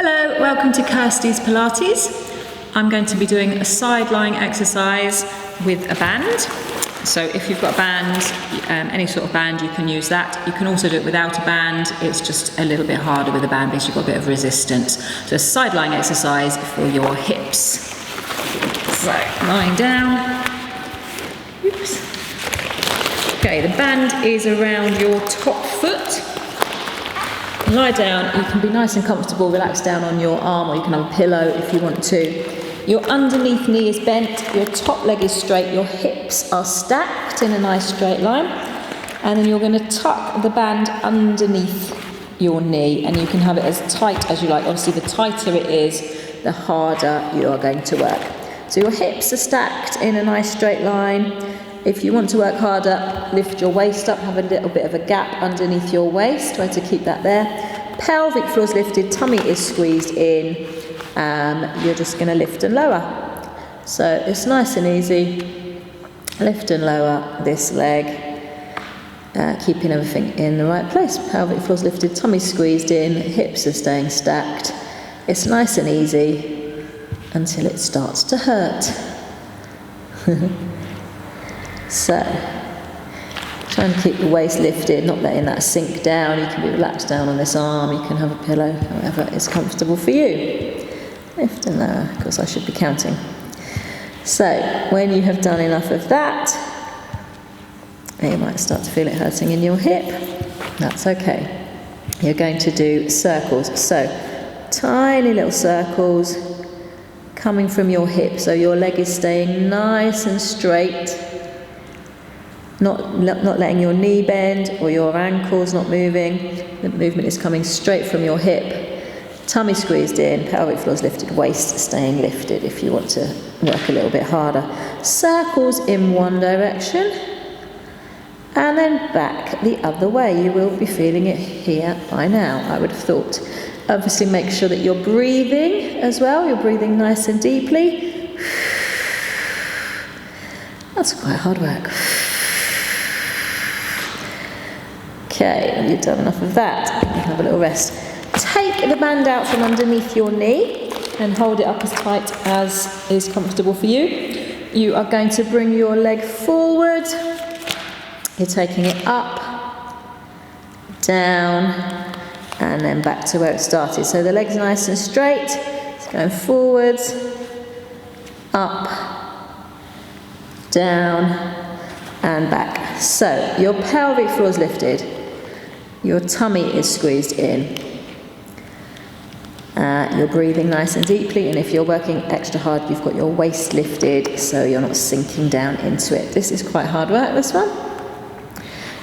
Hello, welcome to Kirsty's Pilates. I'm going to be doing a side lying exercise with a band. So if you've got a band, any sort of band, you can use that. You can also do it without a band. It's just a little bit harder with a band because you've got a bit of resistance. So a side lying exercise for your hips. So lying down. Oops. Okay, the band is around your top foot. Lie down, you can be nice and comfortable, relax down on your arm, or you can have a pillow if you want to. Your underneath knee is bent, your top leg is straight, your hips are stacked in a nice straight line, and then you're going to tuck the band underneath your knee, and you can have it as tight as you like. Obviously the tighter it is, the harder you are going to work. So your hips are stacked in a nice straight line. If you want to work harder, lift your waist up, have a little bit of a gap underneath your waist, try to keep that there. Pelvic floor is lifted, tummy is squeezed in, you're just going to lift and lower. So it's nice and easy, lift and lower this leg, keeping everything in the right place. Pelvic floor is lifted, tummy squeezed in, hips are staying stacked. It's nice and easy until it starts to hurt. So, try and keep the waist lifted, not letting that sink down. You can be relaxed down on this arm, you can have a pillow, however is comfortable for you. Lift and lower, of course I should be counting. So, when you have done enough of that, you might start to feel it hurting in your hip. That's okay. You're going to do circles. So, tiny little circles coming from your hip. So your leg is staying nice and straight. Not letting your knee bend or your ankles not moving. The movement is coming straight from your hip. Tummy squeezed in, pelvic floor is lifted, waist staying lifted if you want to work a little bit harder. Circles in one direction and then back the other way. You will be feeling it here by now, I would have thought. Obviously make sure that you're breathing as well. You're breathing nice and deeply. That's quite hard work. Okay, when you've done enough of that, you can have a little rest. Take the band out from underneath your knee and hold it up as tight as is comfortable for you. You are going to bring your leg forward. You're taking it up, down, and then back to where it started. So the leg's nice and straight. It's going forwards, up, down, and back. So your pelvic floor is lifted. Your tummy is squeezed in. You're breathing nice and deeply, and if you're working extra hard, you've got your waist lifted so you're not sinking down into it. This is quite hard work, this one.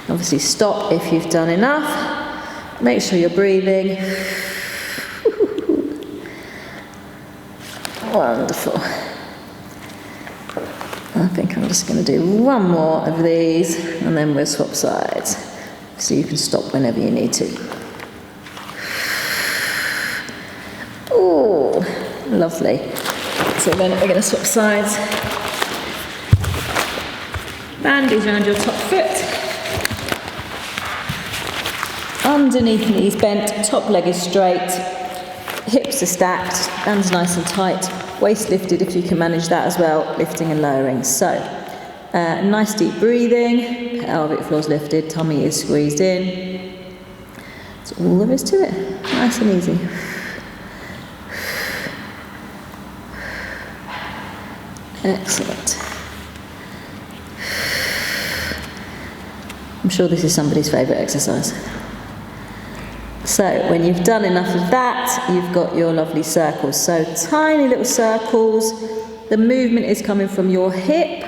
Obviously stop if you've done enough. Make sure you're breathing. Wonderful. I think I'm just going to do one more of these and then we'll swap sides. So you can stop whenever you need to. Oh, lovely. So then we're going to swap sides. Band is around your top foot. Underneath knees bent, top leg is straight. Hips are stacked, hands nice and tight. Waist lifted if you can manage that as well, lifting and lowering. So, nice deep breathing, pelvic floor's lifted, tummy is squeezed in. That's all there is to it, nice and easy. Excellent. I'm sure this is somebody's favourite exercise. So when you've done enough of that, you've got your lovely circles. So tiny little circles. The movement is coming from your hip,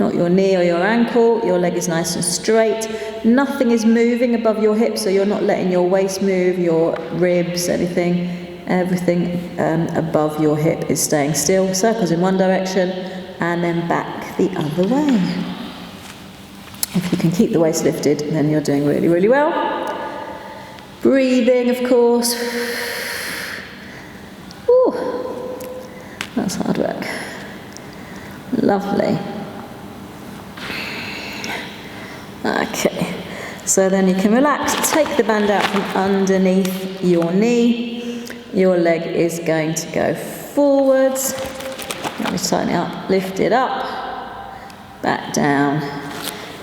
not your knee or your ankle. Your leg is nice and straight. Nothing is moving above your hip, so you're not letting your waist move, your ribs, anything. Everything above your hip is staying still. Circles in one direction and then back the other way. If you can keep the waist lifted, then you're doing really, really well. Breathing, of course. Ooh, that's hard work. Lovely. Okay, so then you can relax. Take the band out from underneath your knee. your leg is going to go forwards. Let me tighten it up, lift it up, back down,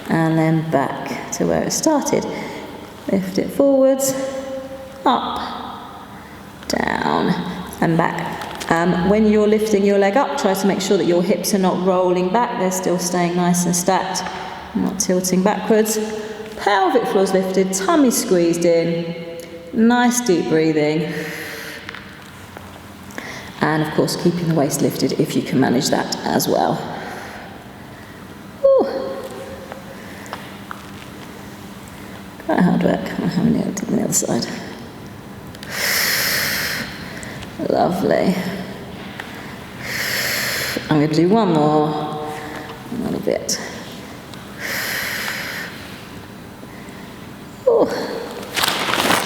and then back to where it started. Lift it forwards, up, down, and back. When you're lifting your leg up, try to make sure that your hips are not rolling back, they're still staying nice and stacked, not tilting backwards. Pelvic floor's lifted, tummy squeezed in, nice deep breathing. And of course, keeping the waist lifted if you can manage that as well. Whew. Quite hard work. I'm having it on the other side. Lovely. I'm going to do one more, a little bit. Ooh.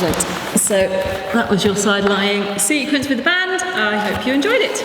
Excellent. So that was your side lying sequence with the band. I hope you enjoyed it.